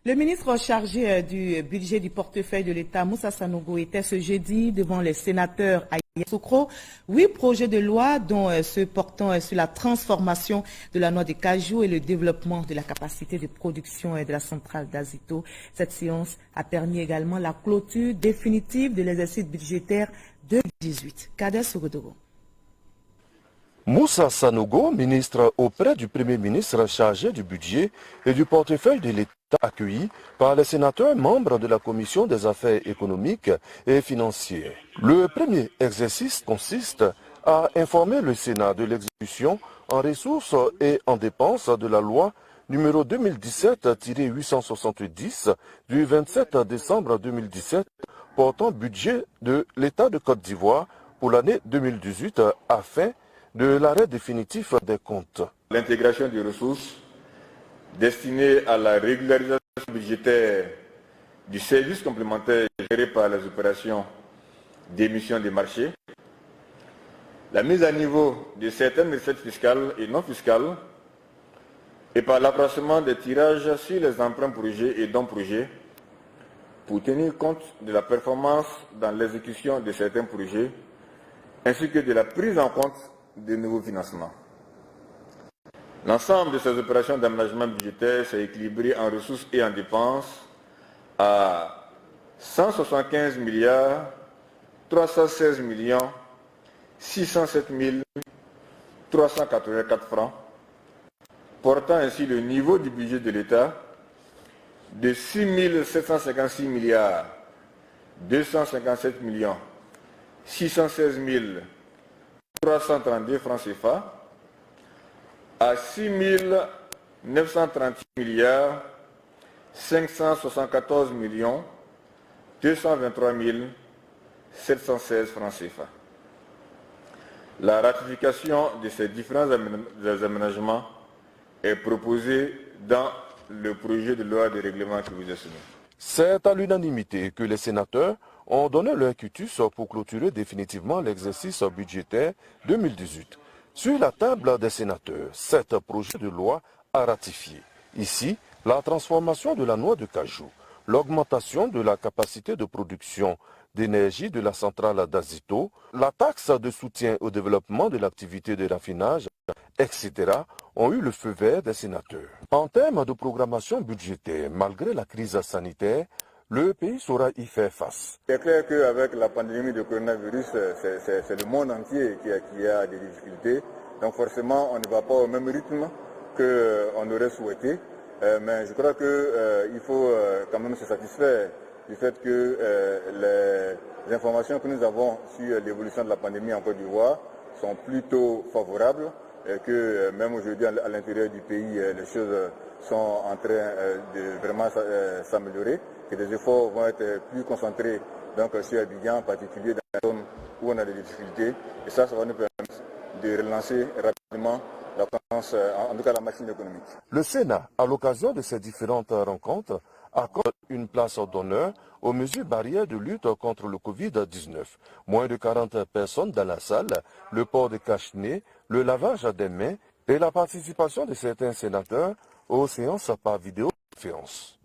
Le ministre chargé du budget du portefeuille de l'État, Moussa Sanogo, était ce jeudi devant les sénateurs à Yamoussoukro. 8 projets de loi, dont ceux portant sur la transformation de la noix de cajou et le développement de la capacité de production de la centrale d'Azito. Cette séance a permis également la clôture définitive de l'exercice budgétaire 2018. Kader Sougodogo. Moussa Sanogo, ministre auprès du Premier ministre chargé du budget et du portefeuille de l'État, accueilli par les sénateurs membres de la Commission des affaires économiques et financières. Le premier exercice consiste à informer le Sénat de l'exécution en ressources et en dépenses de la loi numéro 2017-870 du 27 décembre 2017 portant budget de l'État de Côte d'Ivoire pour l'année 2018 afin de l'arrêt définitif des comptes. L'intégration des ressources destinées à la régularisation budgétaire du service complémentaire géré par les opérations d'émission des marchés, la mise à niveau de certaines recettes fiscales et non fiscales et par l'accroissement des tirages sur les emprunts projets et dons projets pour tenir compte de la performance dans l'exécution de certains projets ainsi que de la prise en compte de nouveaux financements. L'ensemble de ces opérations d'aménagement budgétaire s'est équilibré en ressources et en dépenses à 175 milliards 316 millions 607 384 francs, portant ainsi le niveau du budget de l'État de 6 756 milliards 257 millions 616 332 francs CFA à 6 938 milliards 574 millions 223 716 francs CFA. La ratification de ces différents aménagements est proposée dans le projet de loi de règlement qui vous est soumis. C'est à l'unanimité que les sénateurs ont donné leur quitus pour clôturer définitivement l'exercice budgétaire 2018. Sur la table des sénateurs, 7 projets de loi à ratifier. Ici, la transformation de la noix de cajou, l'augmentation de la capacité de production d'énergie de la centrale d'Azito, la taxe de soutien au développement de l'activité de raffinage, etc., ont eu le feu vert des sénateurs. En termes de programmation budgétaire, malgré la crise sanitaire, le pays saura y faire face. C'est clair qu'avec la pandémie de coronavirus, c'est le monde entier qui a des difficultés. Donc forcément, on ne va pas au même rythme qu'on aurait souhaité. Mais je crois qu'il faut quand même se satisfaire du fait que les informations que nous avons sur l'évolution de la pandémie en Côte d'Ivoire sont plutôt favorables et que même aujourd'hui à l'intérieur du pays, les choses sont en train de vraiment s'améliorer, que des efforts vont être plus concentrés donc, sur Abidjan, en particulier dans la zone où on a des difficultés. Et ça va nous permettre de relancer rapidement la croissance, en tout cas la machine économique. Le Sénat, à l'occasion de ces différentes rencontres, accorde une place d'honneur aux mesures barrières de lutte contre le Covid-19. Moins de 40 personnes dans la salle, le port de cache-nez, le lavage des mains et la participation de certains sénateurs aux séances par vidéoconférence.